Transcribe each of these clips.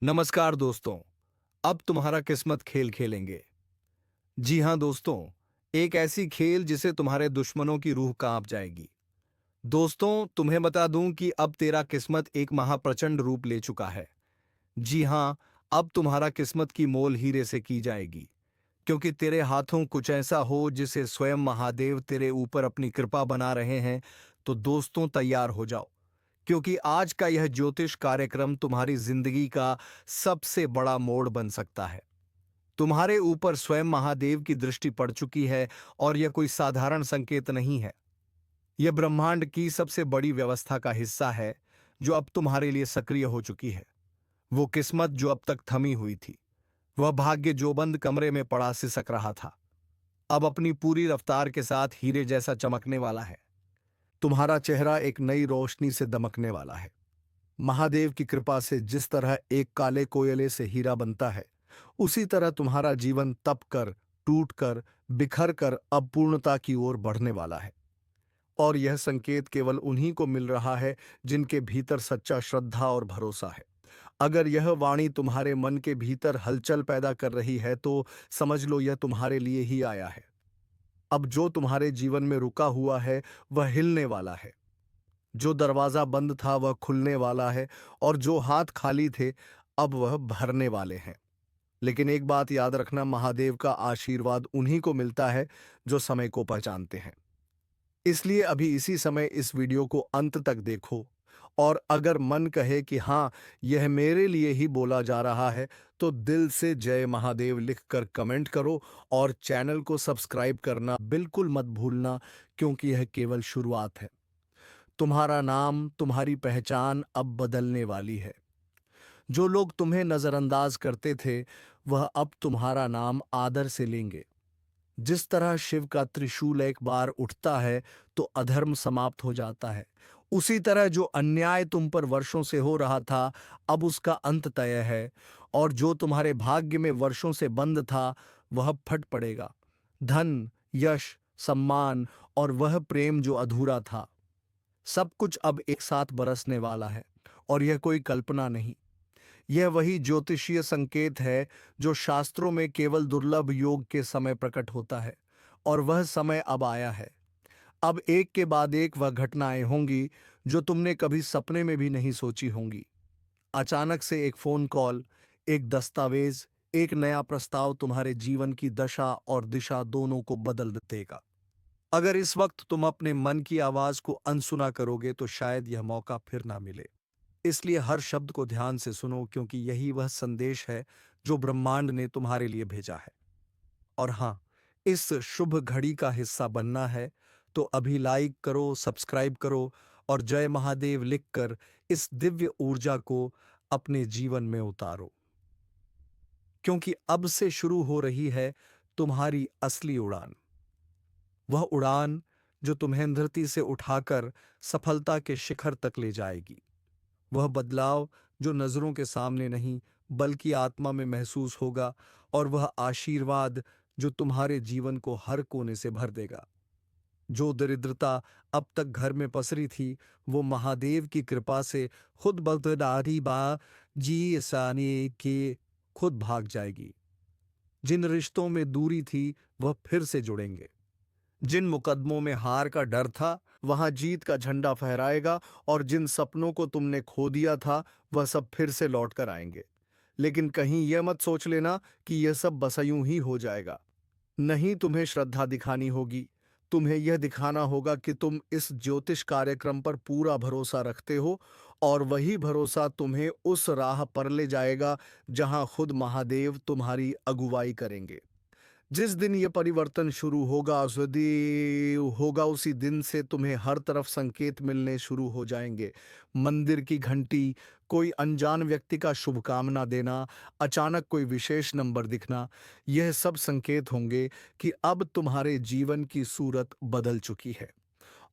नमस्कार दोस्तों। अब तुम्हारा किस्मत खेल खेलेंगे। जी हाँ दोस्तों, एक ऐसी खेल जिसे तुम्हारे दुश्मनों की रूह कांप जाएगी। दोस्तों, तुम्हें बता दूं कि अब तेरा किस्मत एक महाप्रचंड रूप ले चुका है। जी हाँ, अब तुम्हारा किस्मत की मोल हीरे से की जाएगी, क्योंकि तेरे हाथों कुछ ऐसा हो जिसे स्वयं महादेव तेरे ऊपर अपनी कृपा बना रहे हैं। तो दोस्तों, तैयार हो जाओ, क्योंकि आज का यह ज्योतिष कार्यक्रम तुम्हारी जिंदगी का सबसे बड़ा मोड़ बन सकता है। तुम्हारे ऊपर स्वयं महादेव की दृष्टि पड़ चुकी है, और यह कोई साधारण संकेत नहीं है। यह ब्रह्मांड की सबसे बड़ी व्यवस्था का हिस्सा है, जो अब तुम्हारे लिए सक्रिय हो चुकी है। वो किस्मत जो अब तक थमी हुई थी, वह भाग्य जो बंद कमरे में पड़ा सिसक रहा था, अब अपनी पूरी रफ्तार के साथ हीरे जैसा चमकने वाला है। तुम्हारा चेहरा एक नई रोशनी से दमकने वाला है। महादेव की कृपा से जिस तरह एक काले कोयले से हीरा बनता है, उसी तरह तुम्हारा जीवन तप कर, टूट कर, बिखर कर अब पूर्णता की ओर बढ़ने वाला है। और यह संकेत केवल उन्हीं को मिल रहा है जिनके भीतर सच्चा श्रद्धा और भरोसा है। अगर यह वाणी तुम्हारे मन के भीतर हलचल पैदा कर रही है, तो समझ लो यह तुम्हारे लिए ही आया है। अब जो तुम्हारे जीवन में रुका हुआ है, वह हिलने वाला है। जो दरवाजा बंद था वह खुलने वाला है, और जो हाथ खाली थे अब वह भरने वाले हैं। लेकिन एक बात याद रखना, महादेव का आशीर्वाद उन्हीं को मिलता है जो समय को पहचानते हैं। इसलिए अभी इसी समय इस वीडियो को अंत तक देखो, और अगर मन कहे कि हाँ, यह मेरे लिए ही बोला जा रहा है, तो दिल से जय महादेव लिखकर कमेंट करो, और चैनल को सब्सक्राइब करना बिल्कुल मत भूलना, क्योंकि यह केवल शुरुआत है। तुम्हारा नाम, तुम्हारी पहचान अब बदलने वाली है। जो लोग तुम्हें नजरअंदाज करते थे, वह अब तुम्हारा नाम आदर से लेंगे। जिस तरह शिव का त्रिशूल एक बार उठता है तो अधर्म समाप्त हो जाता है, उसी तरह जो अन्याय तुम पर वर्षों से हो रहा था, अब उसका अंत तय है। और जो तुम्हारे भाग्य में वर्षों से बंद था, वह फट पड़ेगा। धन, यश, सम्मान और वह प्रेम जो अधूरा था, सब कुछ अब एक साथ बरसने वाला है। और यह कोई कल्पना नहीं, यह वही ज्योतिषीय संकेत है जो शास्त्रों में केवल दुर्लभ योग के समय प्रकट होता है। और वह समय अब आया है। अब एक के बाद एक वह घटनाएं होंगी जो तुमने कभी सपने में भी नहीं सोची होंगी। अचानक से एक फोन कॉल, एक दस्तावेज, एक नया प्रस्ताव तुम्हारे जीवन की दशा और दिशा दोनों को बदल देगा। अगर इस वक्त तुम अपने मन की आवाज को अनसुना करोगे, तो शायद यह मौका फिर ना मिले। इसलिए हर शब्द को ध्यान से सुनो, क्योंकि यही वह संदेश है जो ब्रह्मांड ने तुम्हारे लिए भेजा है। और हाँ, इस शुभ घड़ी का हिस्सा बनना है तो अभी लाइक करो, सब्सक्राइब करो, और जय महादेव लिखकर इस दिव्य ऊर्जा को अपने जीवन में उतारो, क्योंकि अब से शुरू हो रही है तुम्हारी असली उड़ान। वह उड़ान जो तुम्हें धरती से उठाकर सफलता के शिखर तक ले जाएगी। वह बदलाव जो नजरों के सामने नहीं, बल्कि आत्मा में महसूस होगा। और वह आशीर्वाद जो तुम्हारे जीवन को हर कोने से भर देगा। जो दरिद्रता अब तक घर में पसरी थी, वो महादेव की कृपा से खुद बदलारी बा जी साने के खुद भाग जाएगी। जिन रिश्तों में दूरी थी, वह फिर से जुड़ेंगे। जिन मुकदमों में हार का डर था, वहां जीत का झंडा फहराएगा। और जिन सपनों को तुमने खो दिया था, वह सब फिर से लौट कर आएंगे। लेकिन कहीं यह मत सोच लेना कि यह सब बस यूं ही हो जाएगा। नहीं, तुम्हें श्रद्धा दिखानी होगी। तुम्हें यह दिखाना होगा कि तुम इस ज्योतिष कार्यक्रम पर पूरा भरोसा रखते हो, और वही भरोसा तुम्हें उस राह पर ले जाएगा जहां खुद महादेव तुम्हारी अगुवाई करेंगे। जिस दिन ये परिवर्तन शुरू होगा, सदैव होगा, उसी दिन से तुम्हें हर तरफ संकेत मिलने शुरू हो जाएंगे। मंदिर की घंटी, कोई अनजान व्यक्ति का शुभकामना देना, अचानक कोई विशेष नंबर दिखना, यह सब संकेत होंगे कि अब तुम्हारे जीवन की सूरत बदल चुकी है।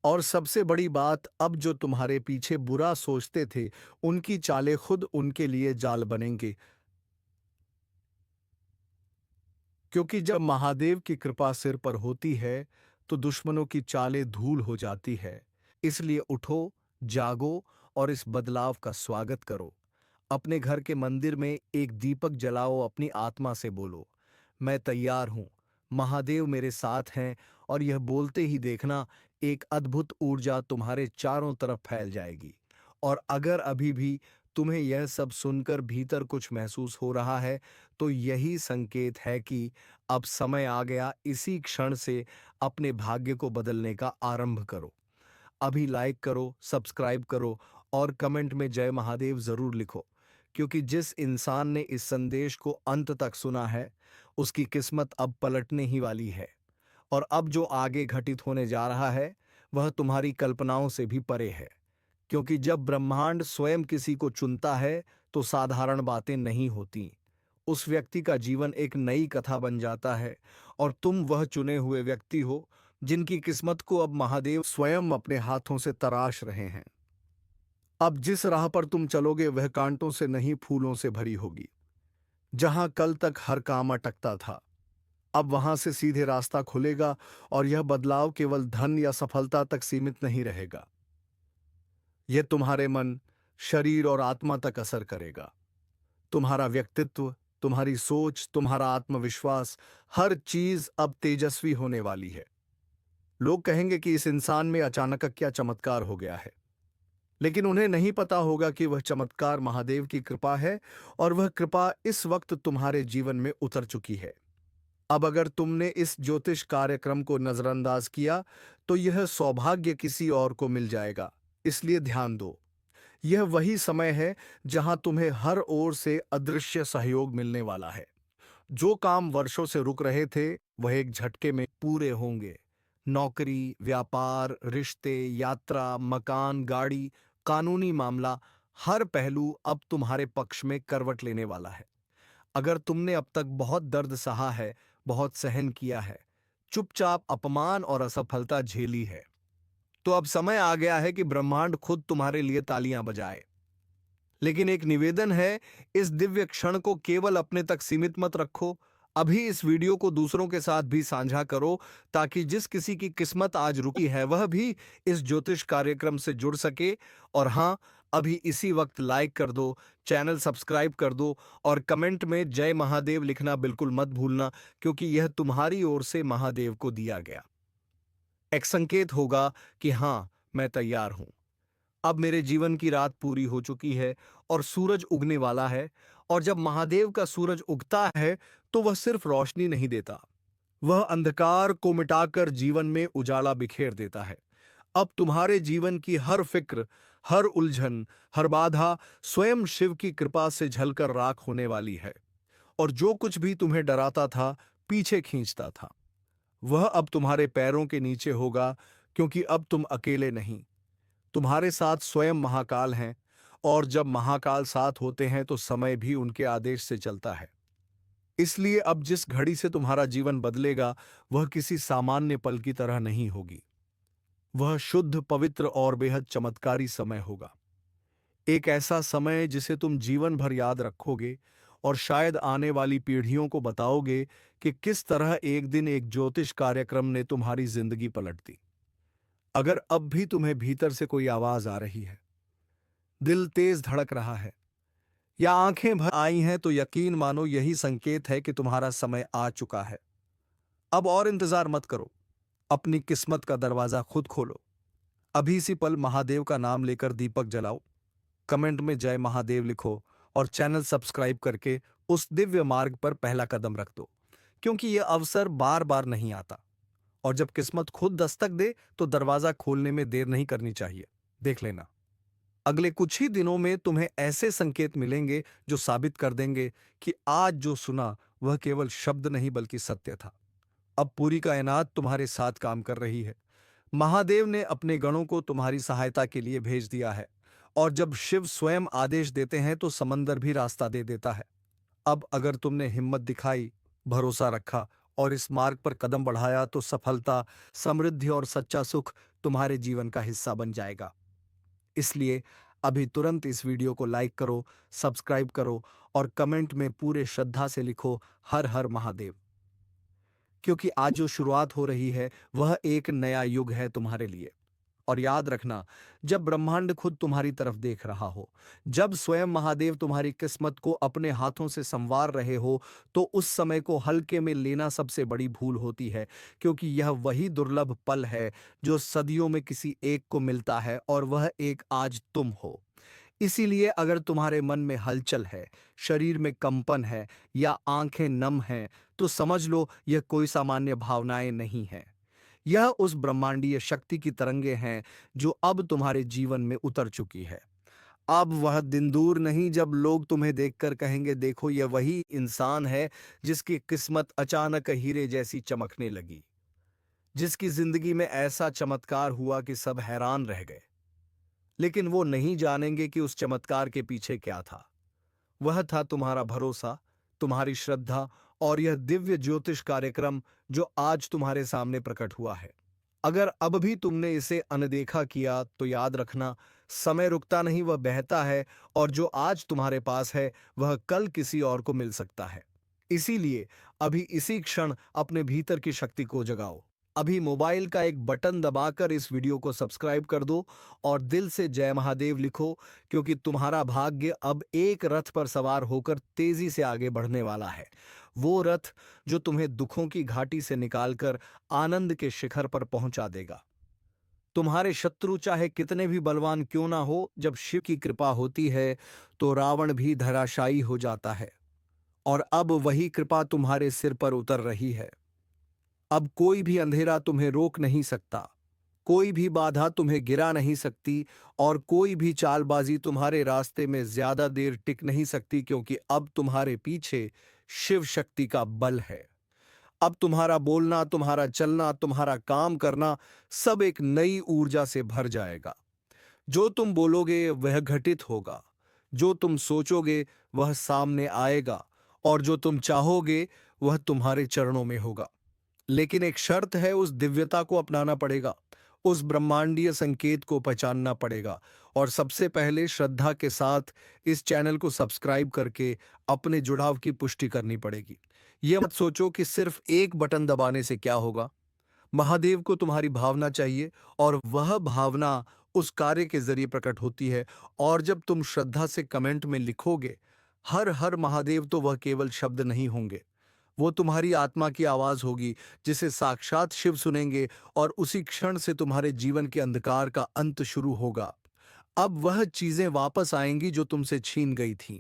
और सबसे बड़ी बात, अब जो तुम्हारे पीछे बुरा सोचते थे, उनकी चालें खुद उनके लिए जाल बनेंगे। क्योंकि जब महादेव की कृपा सिर पर होती है, तो दुश्मनों की चालें धूल हो जाती है। इसलिए उठो, जागो और इस बदलाव का स्वागत करो। अपने घर के मंदिर में एक दीपक जलाओ, अपनी आत्मा से बोलो, मैं तैयार हूं, महादेव मेरे साथ हैं। और यह बोलते ही देखना, एक अद्भुत ऊर्जा तुम्हारे चारों तरफ फैल जाएगी। और अगर अभी भी तुम्हें यह सब सुनकर भीतर कुछ महसूस हो रहा है, तो यही संकेत है कि अब समय आ गया। इसी क्षण से अपने भाग्य को बदलने का आरंभ करो। अभी लाइक करो, सब्सक्राइब करो और कमेंट में जय महादेव जरूर लिखो, क्योंकि जिस इंसान ने इस संदेश को अंत तक सुना है, उसकी किस्मत अब पलटने ही वाली है। और अब जो आगे घटित होने जा रहा है, वह तुम्हारी कल्पनाओं से भी परे है। क्योंकि जब ब्रह्मांड स्वयं किसी को चुनता है, तो साधारण बातें नहीं होती। उस व्यक्ति का जीवन एक नई कथा बन जाता है। और तुम वह चुने हुए व्यक्ति हो, जिनकी किस्मत को अब महादेव स्वयं अपने हाथों से तराश रहे हैं। अब जिस राह पर तुम चलोगे, वह कांटों से नहीं, फूलों से भरी होगी। जहां कल तक हर काम अटकता था, अब वहां से सीधे रास्ता खुलेगा। और यह बदलाव केवल धन या सफलता तक सीमित नहीं रहेगा। यह तुम्हारे मन, शरीर और आत्मा तक असर करेगा। तुम्हारा व्यक्तित्व, तुम्हारी सोच, तुम्हारा आत्मविश्वास, हर चीज अब तेजस्वी होने वाली है। लोग कहेंगे कि इस इंसान में अचानक क्या चमत्कार हो गया है। लेकिन उन्हें नहीं पता होगा कि वह चमत्कार महादेव की कृपा है। और वह कृपा इस वक्त तुम्हारे जीवन में उतर चुकी है। अब अगर तुमने इस ज्योतिष कार्यक्रम को नजरअंदाज किया, तो यह सौभाग्य किसी और को मिल जाएगा। इसलिए ध्यान दो, यह वही समय है जहां तुम्हें हर ओर से अदृश्य सहयोग मिलने वाला है। जो काम वर्षों से रुक रहे थे, वह एक झटके में पूरे होंगे। नौकरी, व्यापार, रिश्ते, यात्रा, मकान, गाड़ी, कानूनी मामला, हर पहलू अब तुम्हारे पक्ष में करवट लेने वाला है। अगर तुमने अब तक बहुत दर्द सहा है, बहुत सहन किया है, चुपचाप अपमान और असफलता झेली है, तो अब समय आ गया है कि ब्रह्मांड खुद तुम्हारे लिए तालियां बजाए। लेकिन एक निवेदन है, इस दिव्य क्षण को केवल अपने तक सीमित मत रखो। अभी इस वीडियो को दूसरों के साथ भी साझा करो, ताकि जिस किसी की किस्मत आज रुकी है, वह भी इस ज्योतिष कार्यक्रम से जुड़ सके। और हाँ, अभी इसी वक्त लाइक कर दो, चैनल सब्सक्राइब कर दो और कमेंट में जय महादेव लिखना बिल्कुल मत भूलना, क्योंकि यह तुम्हारी ओर से महादेव को दिया गया एक संकेत होगा कि हाँ, मैं तैयार हूं। अब मेरे जीवन की रात पूरी हो चुकी है और सूरज उगने वाला है। और जब महादेव का सूरज उगता है, तो वह सिर्फ रोशनी नहीं देता, वह अंधकार को मिटाकर जीवन में उजाला बिखेर देता है। अब तुम्हारे जीवन की हर फिक्र, हर उलझन, हर बाधा स्वयं शिव की कृपा से झलकर राख होने वाली है। और जो कुछ भी तुम्हें डराता था, पीछे खींचता था, वह अब तुम्हारे पैरों के नीचे होगा। क्योंकि अब तुम अकेले नहीं, तुम्हारे साथ स्वयं महाकाल हैं। और जब महाकाल साथ होते हैं, तो समय भी उनके आदेश से चलता है। इसलिए अब जिस घड़ी से तुम्हारा जीवन बदलेगा, वह किसी सामान्य पल की तरह नहीं होगी। वह शुद्ध, पवित्र और बेहद चमत्कारी समय होगा। एक ऐसा समय जिसे तुम जीवन भर याद रखोगे और शायद आने वाली पीढ़ियों को बताओगे कि किस तरह एक दिन एक ज्योतिष कार्यक्रम ने तुम्हारी जिंदगी पलट दी। अगर अब भी तुम्हें भीतर से कोई आवाज आ रही है, दिल तेज धड़क रहा है या आंखें भर आई हैं, तो यकीन मानो यही संकेत है कि तुम्हारा समय आ चुका है। अब और इंतजार मत करो, अपनी किस्मत का दरवाजा खुद खोलो। अभी इसी पल महादेव का नाम लेकर दीपक जलाओ, कमेंट में जय महादेव लिखो और चैनल सब्सक्राइब करके उस दिव्य मार्ग पर पहला कदम रख दो। क्योंकि यह अवसर बार बार नहीं आता, और जब किस्मत खुद दस्तक दे, तो दरवाजा खोलने में देर नहीं करनी चाहिए। देख लेना, अगले कुछ ही दिनों में तुम्हें ऐसे संकेत मिलेंगे जो साबित कर देंगे कि आज जो सुना, वह केवल शब्द नहीं बल्कि सत्य था। अब पूरी कायनात तुम्हारे साथ काम कर रही है। महादेव ने अपने गणों को तुम्हारी सहायता के लिए भेज दिया है। और जब शिव स्वयं आदेश देते हैं, तो समंदर भी रास्ता दे देता है। अब अगर तुमने हिम्मत दिखाई, भरोसा रखा और इस मार्ग पर कदम बढ़ाया, तो सफलता, समृद्धि और सच्चा सुख तुम्हारे जीवन का हिस्सा बन जाएगा। इसलिए अभी तुरंत इस वीडियो को लाइक करो, सब्सक्राइब करो और कमेंट में पूरे श्रद्धा से लिखो, हर हर महादेव। क्योंकि आज जो शुरुआत हो रही है, वह एक नया युग है तुम्हारे लिए। और याद रखना, जब ब्रह्मांड खुद तुम्हारी तरफ देख रहा हो, जब स्वयं महादेव तुम्हारी किस्मत को अपने हाथों से संवार रहे हो, तो उस समय को हल्के में लेना सबसे बड़ी भूल होती है, क्योंकि यह वही दुर्लभ पल है जो सदियों में किसी एक को मिलता है, और वह एक आज तुम हो। इसीलिए अगर तुम्हारे मन में हलचल है, शरीर में कंपन है या आंखें नम हैं, तो समझ लो यह कोई सामान्य भावनाएं नहीं हैं। यह उस ब्रह्मांडीय शक्ति की तरंगे हैं जो अब तुम्हारे जीवन में उतर चुकी है। अब वह दिन दूर नहीं जब लोग तुम्हें देखकर कहेंगे, देखो यह वही इंसान है जिसकी किस्मत अचानक हीरे जैसी चमकने लगी, जिसकी जिंदगी में ऐसा चमत्कार हुआ कि सब हैरान रह गए। लेकिन वो नहीं जानेंगे कि उस चमत्कार के पीछे क्या था। वह था तुम्हारा भरोसा, तुम्हारी श्रद्धा और यह दिव्य ज्योतिष कार्यक्रम जो आज तुम्हारे सामने प्रकट हुआ है। अगर अब भी तुमने इसे अनदेखा किया तो याद रखना, समय रुकता नहीं, वह बहता है, और जो आज तुम्हारे पास है वह कल किसी और को मिल सकता है। इसीलिए अभी इसी क्षण अपने भीतर की शक्ति को जगाओ। अभी मोबाइल का एक बटन दबाकर इस वीडियो को सब्सक्राइब कर दो और दिल से जय महादेव लिखो, क्योंकि तुम्हारा भाग्य अब एक रथ पर सवार होकर तेजी से आगे बढ़ने वाला है। वो रथ जो तुम्हें दुखों की घाटी से निकालकर आनंद के शिखर पर पहुंचा देगा। तुम्हारे शत्रु चाहे कितने भी बलवान क्यों ना हो, जब शिव की कृपा होती है तो रावण भी धराशायी हो जाता है। और अब वही कृपा तुम्हारे सिर पर उतर रही है। अब कोई भी अंधेरा तुम्हें रोक नहीं सकता, कोई भी बाधा तुम्हें गिरा नहीं सकती, और कोई भी चालबाजी तुम्हारे रास्ते में ज्यादा देर टिक नहीं सकती, क्योंकि अब तुम्हारे पीछे शिव शक्ति का बल है। अब तुम्हारा बोलना, तुम्हारा चलना, तुम्हारा काम करना सब एक नई ऊर्जा से भर जाएगा। जो तुम बोलोगे वह घटित होगा, जो तुम सोचोगे वह सामने आएगा, और जो तुम चाहोगे वह तुम्हारे चरणों में होगा। लेकिन एक शर्त है, उस दिव्यता को अपनाना पड़ेगा, उस ब्रह्मांडीय संकेत को पहचानना पड़ेगा, और सबसे पहले श्रद्धा के साथ इस चैनल को सब्सक्राइब करके अपने जुड़ाव की पुष्टि करनी पड़ेगी। यह मत सोचो कि सिर्फ एक बटन दबाने से क्या होगा। महादेव को तुम्हारी भावना चाहिए, और वह भावना उस कार्य के जरिए प्रकट होती है। और जब तुम श्रद्धा से कमेंट में लिखोगे हर हर महादेव, तो वह केवल शब्द नहीं होंगे, वो तुम्हारी आत्मा की आवाज होगी, जिसे साक्षात शिव सुनेंगे, और उसी क्षण से तुम्हारे जीवन के अंधकार का अंत शुरू होगा। अब वह चीजें वापस आएंगी जो तुमसे छीन गई थीं।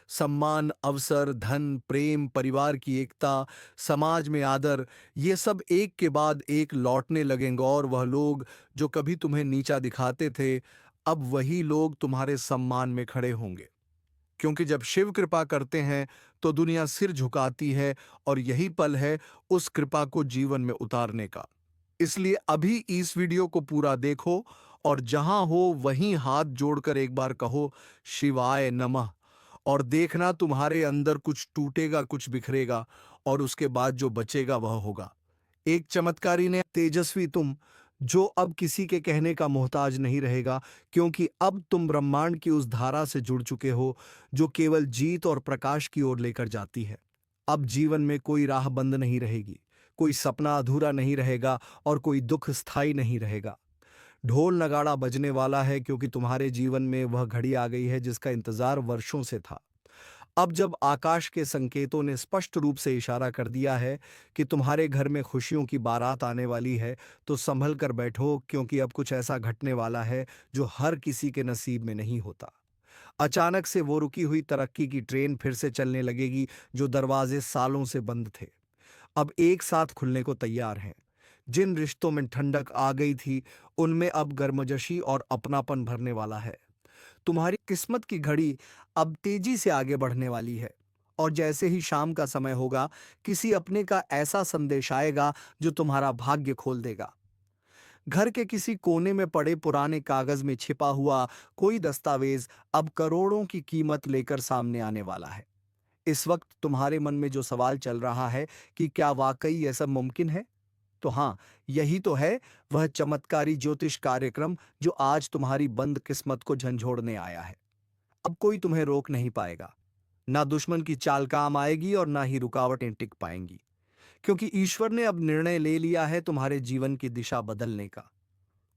सम्मान, अवसर, धन, प्रेम, परिवार की एकता, समाज में आदर, ये सब एक के बाद एक लौटने लगेंगे, और वह लोग जो कभी तुम्हें नीचा दिखाते थे, अब वही लोग तुम्हारे सम्मान में खड़े होंगे। क्योंकि जब शिव कृपा करते हैं तो दुनिया सिर झुकाती है, और यही पल है उस कृपा को जीवन में उतारने का। इसलिए अभी इस वीडियो को पूरा देखो, और जहां हो वहीं हाथ जोड़कर एक बार कहो शिवाय नमः, और देखना तुम्हारे अंदर कुछ टूटेगा, कुछ बिखरेगा, और उसके बाद जो बचेगा वह होगा एक चमत्कारी ने तेजस्वी तुम, जो अब किसी के कहने का मोहताज नहीं रहेगा, क्योंकि अब तुम ब्रह्मांड की उस धारा से जुड़ चुके हो जो केवल जीत और प्रकाश की ओर लेकर जाती है। अब जीवन में कोई राह बंद नहीं रहेगी, कोई सपना अधूरा नहीं रहेगा, और कोई दुख स्थायी नहीं रहेगा। ढोल नगाड़ा बजने वाला है, क्योंकि तुम्हारे जीवन में वह घड़ी आ गई है जिसका इंतजार वर्षों से था। अब जब आकाश के संकेतों ने स्पष्ट रूप से इशारा कर दिया है कि तुम्हारे घर में खुशियों की बारात आने वाली है, तो संभल कर बैठो, क्योंकि अब कुछ ऐसा घटने वाला है जो हर किसी के नसीब में नहीं होता। अचानक से वो रुकी हुई तरक्की की ट्रेन फिर से चलने लगेगी, जो दरवाजे सालों से बंद थे अब एक साथ खुलने को तैयार हैं। जिन रिश्तों में ठंडक आ गई थी, उनमें अब गर्मजोशी और अपनापन भरने वाला है। तुम्हारी किस्मत की घड़ी अब तेजी से आगे बढ़ने वाली है, और जैसे ही शाम का समय होगा, किसी अपने का ऐसा संदेश आएगा जो तुम्हारा भाग्य खोल देगा। घर के किसी कोने में पड़े पुराने कागज में छिपा हुआ कोई दस्तावेज अब करोड़ों की कीमत लेकर सामने आने वाला है। इस वक्त तुम्हारे मन में जो सवाल चल रहा है कि क्या वाकई यह सब मुमकिन है, तो हाँ, यही तो है वह चमत्कारी ज्योतिष कार्यक्रम जो आज तुम्हारी बंद किस्मत को झंझोड़ने आया है। अब कोई तुम्हें रोक नहीं पाएगा, ना दुश्मन की चाल काम आएगी, और ना ही रुकावटें टिक पाएंगी, क्योंकि ईश्वर ने अब निर्णय ले लिया है तुम्हारे जीवन की दिशा बदलने का।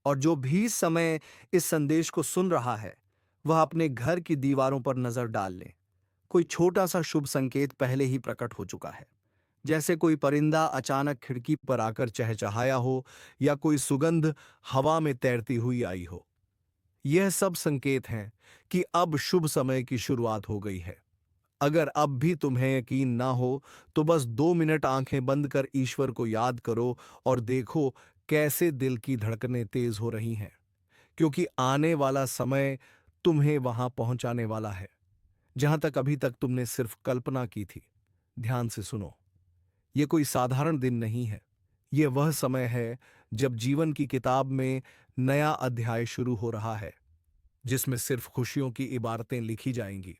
और जो भी इस समय इस संदेश को सुन रहा है, वह अपने घर की दीवारों पर नजर डाल ले। कोई छोटा सा शुभ संकेत पहले ही प्रकट हो चुका है, जैसे कोई परिंदा अचानक खिड़की पर आकर चहचहाया हो या कोई सुगंध हवा में तैरती हुई आई हो। यह सब संकेत हैं कि अब शुभ समय की शुरुआत हो गई है। अगर अब भी तुम्हें यकीन ना हो, तो बस 2 मिनट आंखें बंद कर ईश्वर को याद करो और देखो कैसे दिल की धड़कनें तेज हो रही हैं, क्योंकि आने वाला समय तुम्हें वहां पहुंचाने वाला है, जहां तक अभी तक तुमने सिर्फ कल्पना की थी। ध्यान से सुनो, ये कोई साधारण दिन नहीं है। ये वह समय है जब जीवन की किताब में नया अध्याय शुरू हो रहा है, जिसमें सिर्फ खुशियों की इबारतें लिखी जाएंगी।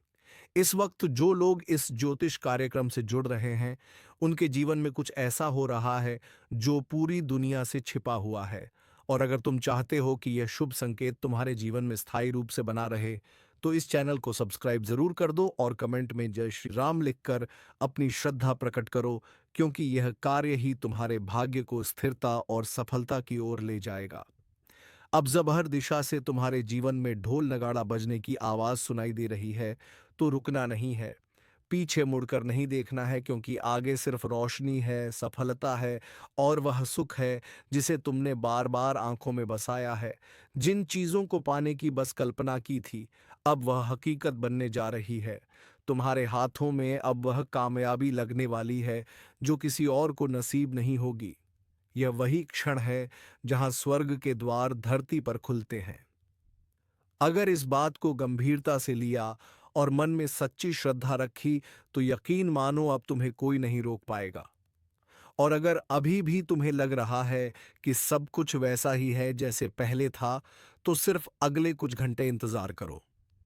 इस वक्त जो लोग इस ज्योतिष कार्यक्रम से जुड़ रहे हैं, उनके जीवन में कुछ ऐसा हो रहा है जो पूरी दुनिया से छिपा हुआ है। और अगर तुम चाहते हो कि यह शुभ संकेत तुम्हारे जीवन में स्थायी रूप से बना रहे, तो इस चैनल को सब्सक्राइब जरूर कर दो और कमेंट में जय श्री राम लिखकर अपनी श्रद्धा प्रकट करो, क्योंकि यह कार्य ही तुम्हारे भाग्य को स्थिरता और सफलता की ओर ले जाएगा। अब जब हर दिशा से तुम्हारे जीवन में ढोल नगाड़ा बजने की आवाज सुनाई दे रही है, तो रुकना नहीं है, पीछे मुड़कर नहीं देखना है, क्योंकि आगे सिर्फ रोशनी है, सफलता है और वह सुख है जिसे तुमने बार बार आंखों में बसाया है। जिन चीजों को पाने की बस कल्पना की थी, अब वह हकीकत बनने जा रही है। तुम्हारे हाथों में अब वह कामयाबी लगने वाली है जो किसी और को नसीब नहीं होगी। यह वही क्षण है जहां स्वर्ग के द्वार धरती पर खुलते हैं। अगर इस बात को गंभीरता से लिया और मन में सच्ची श्रद्धा रखी, तो यकीन मानो अब तुम्हें कोई नहीं रोक पाएगा। और अगर अभी भी तुम्हें लग रहा है कि सब कुछ वैसा ही है जैसे पहले था, तो सिर्फ अगले कुछ घंटे इंतजार करो।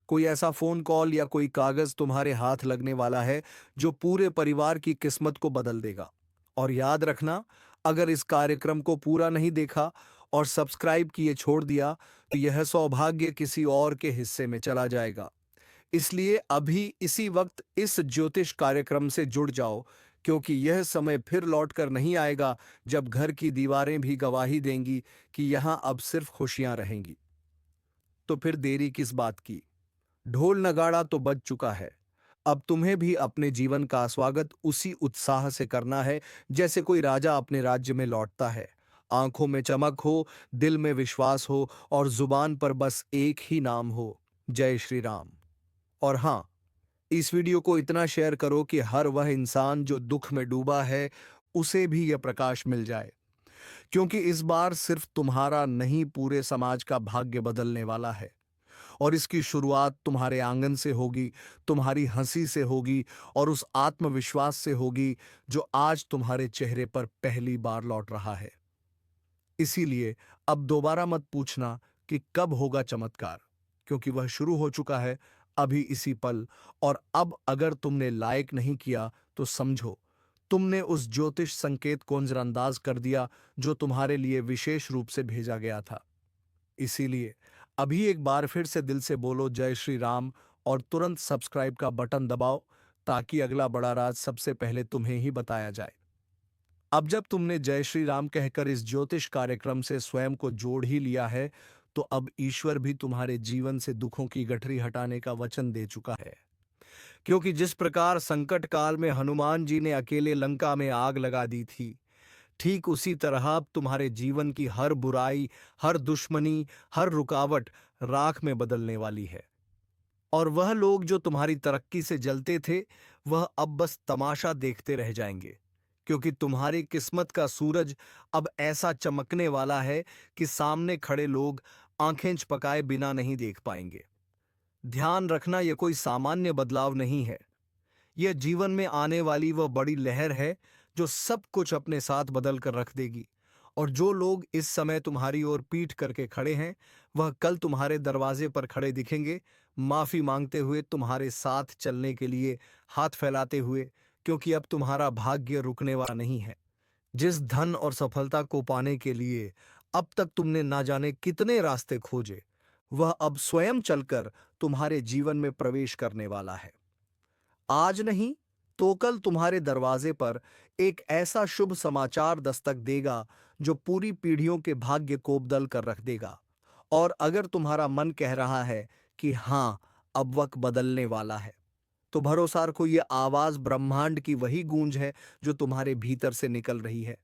कोई ऐसा फोन कॉल या कोई कागज तुम्हारे हाथ लगने वाला है जो पूरे परिवार की किस्मत को बदल देगा। और याद रखना, अगर इस कार्यक्रम को पूरा नहीं देखा और सब्सक्राइब किए छोड़ दिया, तो यह सौभाग्य किसी और के हिस्से में चला जाएगा। इसलिए अभी इसी वक्त इस ज्योतिष कार्यक्रम से जुड़ जाओ, क्योंकि यह समय फिर लौट कर नहीं आएगा जब घर की दीवारें भी गवाही देंगी कि यहां अब सिर्फ खुशियां रहेंगी। तो फिर देरी किस बात की? ढोल नगाड़ा तो बज चुका है। अब तुम्हें भी अपने जीवन का स्वागत उसी उत्साह से करना है जैसे कोई राजा अपने राज्य में लौटता है। आंखों में चमक हो, दिल में विश्वास हो और जुबान पर बस एक ही नाम हो, जय श्री राम। और हां, इस वीडियो को इतना शेयर करो कि हर वह इंसान जो दुख में डूबा है, उसे भी यह प्रकाश मिल जाए, क्योंकि इस बार सिर्फ तुम्हारा नहीं, पूरे समाज का भाग्य बदलने वाला है। और इसकी शुरुआत तुम्हारे आंगन से होगी, तुम्हारी हंसी से होगी और उस आत्मविश्वास से होगी जो आज तुम्हारे चेहरे पर पहली बार लौट रहा है। इसीलिए अब दोबारा मत पूछना कि कब होगा चमत्कार, क्योंकि वह शुरू हो चुका है अभी इसी पल। और अब अगर तुमने लाइक नहीं किया, तो समझो तुमने उस ज्योतिष संकेत को नजरअंदाज कर दिया जो तुम्हारे लिए विशेष रूप से भेजा गया था। इसीलिए अभी एक बार फिर से दिल से बोलो जय श्री राम और तुरंत सब्सक्राइब का बटन दबाओ, ताकि अगला बड़ा राज सबसे पहले तुम्हें ही बताया जाए। अब जब तुमने जय श्री राम कहकर इस ज्योतिष कार्यक्रम से स्वयं को जोड़ ही लिया है, तो अब ईश्वर भी तुम्हारे जीवन से दुखों की गठरी हटाने का वचन दे चुका है। क्योंकि जिस प्रकार संकट काल में हनुमान जी ने अकेले लंका में आग लगा दी थी, ठीक उसी तरह अब तुम्हारे जीवन की हर बुराई, हर दुश्मनी, हर रुकावट राख में बदलने वाली है। और वह लोग जो तुम्हारी तरक्की से जलते थे, वह अब बस तमाशा देखते रह जाएंगे, क्योंकि तुम्हारी किस्मत का सूरज अब ऐसा चमकने वाला है कि सामने खड़े लोग आंखें झपकाए बिना नहीं देख पाएंगे। ध्यान रखना, यह कोई सामान्य बदलाव नहीं है। यह जीवन में आने वाली वह बड़ी लहर है जो सब कुछ अपने साथ बदल कर रख देगी। और जो लोग इस समय तुम्हारी ओर पीठ करके खड़े हैं, वह कल तुम्हारे दरवाजे पर खड़े दिखेंगे, माफी मांगते हुए, तुम्हारे साथ चलने के लिए हाथ फैलाते हुए, क्योंकि अब तुम्हारा भाग्य रुकने वाला नहीं है। जिस धन और सफलता को पाने के लिए अब तक तुमने ना जाने कितने रास्ते खोजे, वह अब स्वयं चलकर तुम्हारे जीवन में प्रवेश करने वाला है। आज नहीं, तो कल तुम्हारे दरवाजे पर एक ऐसा शुभ समाचार दस्तक देगा जो पूरी पीढ़ियों के भाग्य को बदल कर रख देगा। और अगर तुम्हारा मन कह रहा है कि हाँ, अब वक्त बदलने वाला है, तो भरोसा रखो, ये आवाज ब्रह्मांड की वही गूंज है जो तुम्हारे भीतर से निकल रही है।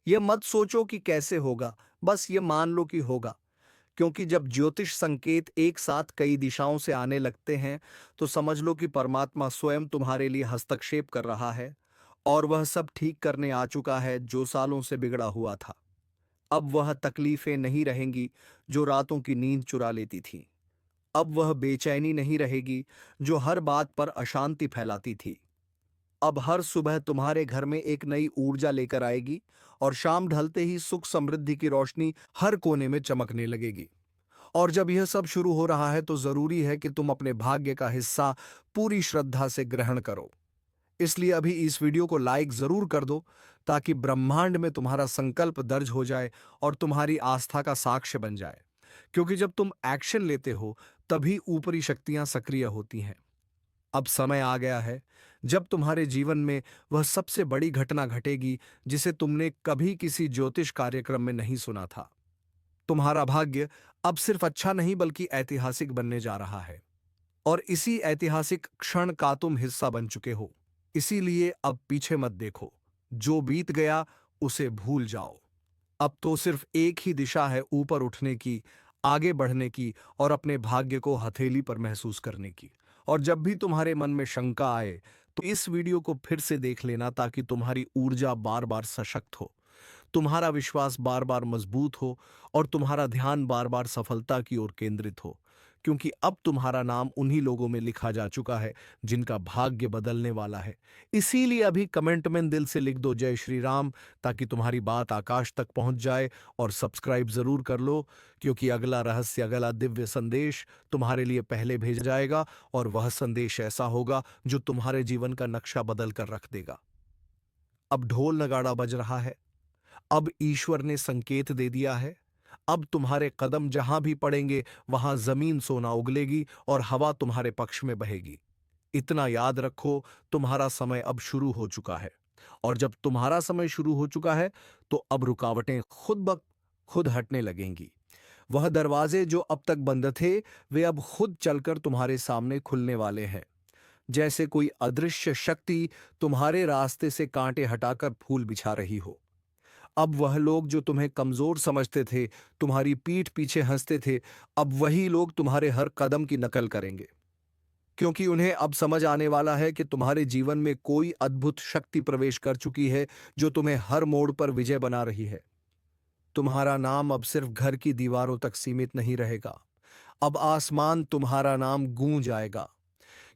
ये मत सोचो कि कैसे होगा, बस ये मान लो कि होगा। क्योंकि जब ज्योतिष संकेत एक साथ कई दिशाओं से आने लगते हैं, तो समझ लो कि परमात्मा स्वयं तुम्हारे लिए हस्तक्षेप कर रहा है और वह सब ठीक करने आ चुका है जो सालों से बिगड़ा हुआ था। अब वह तकलीफें नहीं रहेंगी जो रातों की नींद चुरा लेती थीं। अब वह बेचैनी नहीं रहेगी जो हर बात पर अशांति फैलाती थी। अब हर सुबह तुम्हारे घर में एक नई ऊर्जा लेकर आएगी और शाम ढलते ही सुख समृद्धि की रोशनी हर कोने में चमकने लगेगी। और जब यह सब शुरू हो रहा है तो जरूरी है कि तुम अपने भाग्य का हिस्सा पूरी श्रद्धा से ग्रहण करो। इसलिए अभी इस वीडियो को लाइक जरूर कर दो, ताकि ब्रह्मांड में तुम्हारा संकल्प दर्ज हो जाए और तुम्हारी आस्था का साक्ष्य बन जाए। क्योंकि जब तुम एक्शन लेते हो, तभी ऊपरी शक्तियां सक्रिय होती हैं। अब समय आ गया है जब तुम्हारे जीवन में वह सबसे बड़ी घटना घटेगी जिसे तुमने कभी किसी ज्योतिष कार्यक्रम में नहीं सुना था। तुम्हारा भाग्य अब सिर्फ अच्छा नहीं बल्कि ऐतिहासिक बनने जा रहा है। और इसी ऐतिहासिक क्षण का तुम हिस्सा बन चुके हो। इसीलिए अब पीछे मत देखो। जो बीत गया उसे भूल जाओ। अब तो सिर्फ एक ही दिशा है, ऊपर उठने की, आगे बढ़ने की और अपने भाग्य को हथेली पर महसूस करने की। और जब भी तुम्हारे मन में शंका आए तो इस वीडियो को फिर से देख लेना, ताकि तुम्हारी ऊर्जा बार बार सशक्त हो, तुम्हारा विश्वास बार बार मजबूत हो और तुम्हारा ध्यान बार बार सफलता की ओर केंद्रित हो। क्योंकि अब तुम्हारा नाम उन्हीं लोगों में लिखा जा चुका है जिनका भाग्य बदलने वाला है। इसीलिए अभी कमेंट में दिल से लिख दो जय श्री राम, ताकि तुम्हारी बात आकाश तक पहुंच जाए। और सब्सक्राइब जरूर कर लो, क्योंकि अगला रहस्य, अगला दिव्य संदेश तुम्हारे लिए पहले भेजा जाएगा और वह संदेश ऐसा होगा जो तुम्हारे जीवन का नक्शा बदल कर रख देगा। अब ढोल नगाड़ा बज रहा है। अब ईश्वर ने संकेत दे दिया है। अब तुम्हारे कदम जहां भी पड़ेंगे वहां जमीन सोना उगलेगी और हवा तुम्हारे पक्ष में बहेगी। इतना याद रखो, तुम्हारा समय अब शुरू हो चुका है। और जब तुम्हारा समय शुरू हो चुका है तो अब रुकावटें खुद ब खुद हटने लगेंगी। वह दरवाजे जो अब तक बंद थे, वे अब खुद चलकर तुम्हारे सामने खुलने वाले हैं। जैसे कोई अदृश्य शक्ति तुम्हारे रास्ते से कांटे हटाकर फूल बिछा रही हो। अब वह लोग जो तुम्हें कमजोर समझते थे, तुम्हारी पीठ पीछे हंसते थे, अब वही लोग तुम्हारे हर कदम की नकल करेंगे। क्योंकि उन्हें अब समझ आने वाला है कि तुम्हारे जीवन में कोई अद्भुत शक्ति प्रवेश कर चुकी है जो तुम्हें हर मोड़ पर विजय बना रही है। तुम्हारा नाम अब सिर्फ घर की दीवारों तक सीमित नहीं रहेगा। अब आसमान तुम्हारा नाम गूंज आएगा।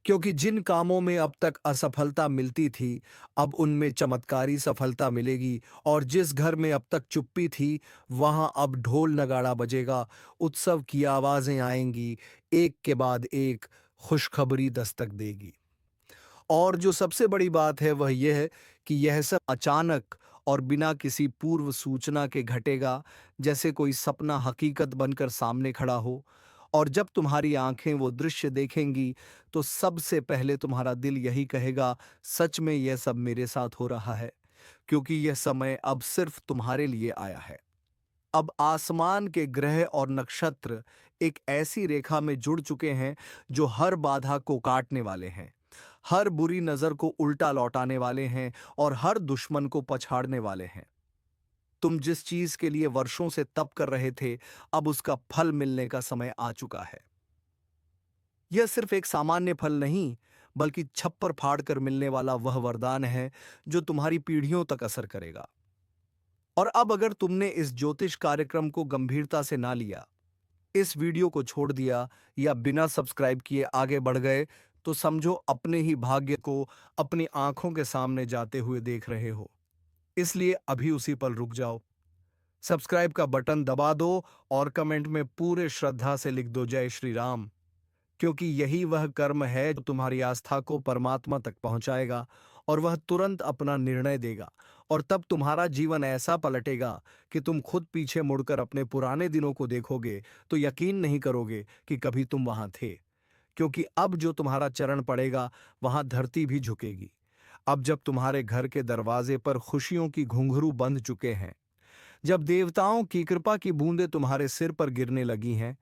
क्योंकि जिन कामों में अब तक असफलता मिलती थी, अब उनमें चमत्कारी सफलता मिलेगी। और जिस घर में अब तक चुप्पी थी, वहां अब ढोल नगाड़ा बजेगा, उत्सव की आवाजें आएंगी, एक के बाद एक खुशखबरी दस्तक देगी। और जो सबसे बड़ी बात है वह यह है कि यह सब अचानक और बिना किसी पूर्व सूचना के घटेगा, जैसे कोई सपना हकीकत बनकर सामने खड़ा हो। और जब तुम्हारी आंखें वो दृश्य देखेंगी तो सबसे पहले तुम्हारा दिल यही कहेगा, सच में यह सब मेरे साथ हो रहा है। क्योंकि यह समय अब सिर्फ तुम्हारे लिए आया है। अब आसमान के ग्रह और नक्षत्र एक ऐसी रेखा में जुड़ चुके हैं जो हर बाधा को काटने वाले हैं, हर बुरी नजर को उल्टा लौटाने वाले हैं और हर दुश्मन को पछाड़ने वाले हैं। तुम जिस चीज के लिए वर्षों से तप कर रहे थे, अब उसका फल मिलने का समय आ चुका है। यह सिर्फ एक सामान्य फल नहीं, बल्कि छप्पर फाड़ कर मिलने वाला वह वरदान है जो तुम्हारी पीढ़ियों तक असर करेगा। और अब अगर तुमने इस ज्योतिष कार्यक्रम को गंभीरता से ना लिया, इस वीडियो को छोड़ दिया या बिना सब्सक्राइब किए आगे बढ़ गए, तो समझो अपने ही भाग्य को अपनी आंखों के सामने जाते हुए देख रहे हो। इसलिए अभी उसी पर रुक जाओ, सब्सक्राइब का बटन दबा दो और कमेंट में पूरे श्रद्धा से लिख दो जय श्री राम। क्योंकि यही वह कर्म है जो तुम्हारी आस्था को परमात्मा तक पहुंचाएगा और वह तुरंत अपना निर्णय देगा। और तब तुम्हारा जीवन ऐसा पलटेगा कि तुम खुद पीछे मुड़कर अपने पुराने दिनों को देखोगे तो यकीन नहीं करोगे कि कभी तुम वहां थे। क्योंकि अब जो तुम्हारा चरण पड़ेगा वहां धरती भी झुकेगी। अब जब तुम्हारे घर के दरवाजे पर खुशियों की घुंघरू बंध चुके हैं, जब देवताओं की कृपा की बूंदें तुम्हारे सिर पर गिरने लगी हैं,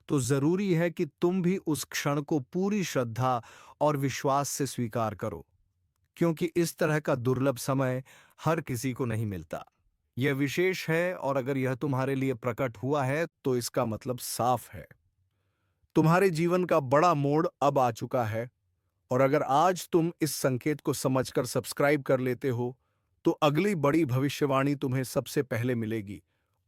तो जरूरी है कि तुम भी उस क्षण को पूरी श्रद्धा और विश्वास से स्वीकार करो, क्योंकि इस तरह का दुर्लभ समय हर किसी को नहीं मिलता। यह विशेष है, और अगर यह तुम्हारे लिए प्रकट हुआ है तो इसका मतलब साफ है, तुम्हारे जीवन का बड़ा मोड़ अब आ चुका है। और अगर आज तुम इस संकेत को समझकर सब्सक्राइब कर लेते हो, तो अगली बड़ी भविष्यवाणी तुम्हें सबसे पहले मिलेगी।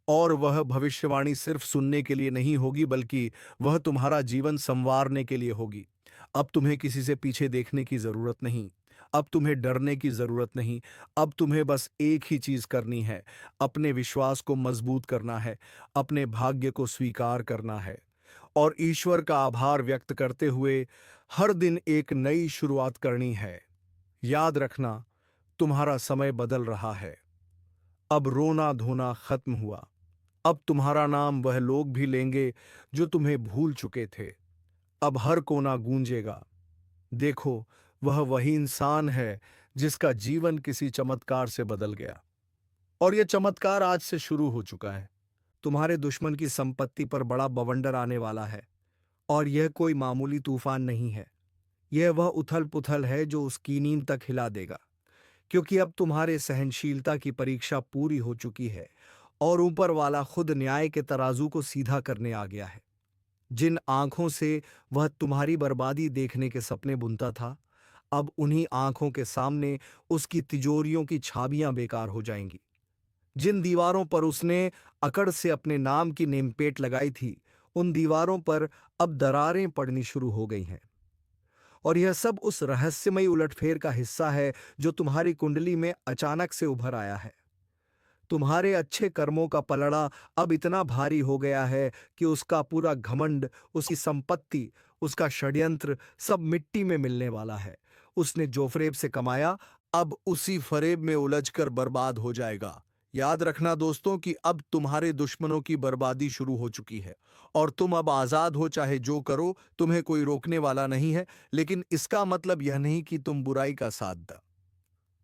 और वह भविष्यवाणी सिर्फ सुनने के लिए नहीं होगी, बल्कि वह तुम्हारा जीवन संवारने के लिए होगी। अब तुम्हें किसी से पीछे देखने की जरूरत नहीं, अब तुम्हें डरने की जरूरत नहीं। अब तुम्हें बस एक ही चीज करनी है, अपने विश्वास को मजबूत करना है, अपने भाग्य को स्वीकार करना है, और ईश्वर का आभार व्यक्त करते हुए हर दिन एक नई शुरुआत करनी है। याद रखना, तुम्हारा समय बदल रहा है। अब रोना धोना खत्म हुआ। अब तुम्हारा नाम वह लोग भी लेंगे जो तुम्हें भूल चुके थे। अब हर कोना गूंजेगा, देखो, वह वही इंसान है जिसका जीवन किसी चमत्कार से बदल गया। और यह चमत्कार आज से शुरू हो चुका है। तुम्हारे दुश्मन की संपत्ति पर बड़ा बवंडर आने वाला है, और यह कोई मामूली तूफान नहीं है। यह वह उथल पुथल है जो उसकी नींद तक हिला देगा, क्योंकि अब तुम्हारे सहनशीलता की परीक्षा पूरी हो चुकी है, और ऊपर वाला खुद न्याय के तराजू को सीधा करने आ गया है। जिन आंखों से वह तुम्हारी बर्बादी देखने के सपने बुनता था, अब उन्हीं आंखों के सामने उसकी तिजोरियों की छाबियां बेकार हो जाएंगी। जिन दीवारों पर उसने अकड़ से अपने नाम की नेमपेट लगाई थी, उन दीवारों पर अब दरारें पड़नी शुरू हो गई हैं। और यह सब उस रहस्यमयी उलटफेर का हिस्सा है जो तुम्हारी कुंडली में अचानक से उभर आया है। तुम्हारे अच्छे कर्मों का पलड़ा अब इतना भारी हो गया है कि उसका पूरा घमंड, उसकी संपत्ति, उसका षड्यंत्र सब मिट्टी में मिलने वाला है। उसने जो फरेब से कमाया, अब उसी फरेब में उलझकर बर्बाद हो जाएगा। याद रखना दोस्तों कि अब तुम्हारे दुश्मनों की बर्बादी शुरू हो चुकी है, और तुम अब आजाद हो, चाहे जो करो, तुम्हें कोई रोकने वाला नहीं है। लेकिन इसका मतलब यह नहीं कि तुम बुराई का साथ दो।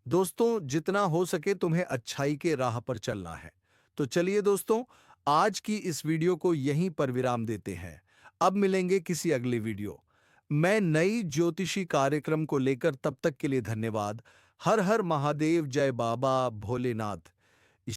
दोस्तों, जितना हो सके तुम्हें अच्छाई के राह पर चलना है। तो चलिए दोस्तों, आज की इस वीडियो को यहीं पर विराम देते हैं। अब मिलेंगे किसी अगले वीडियो मैं नई ज्योतिषी कार्यक्रम को लेकर। तब तक के लिए धन्यवाद। हर हर महादेव, जय बाबा भोलेनाथ।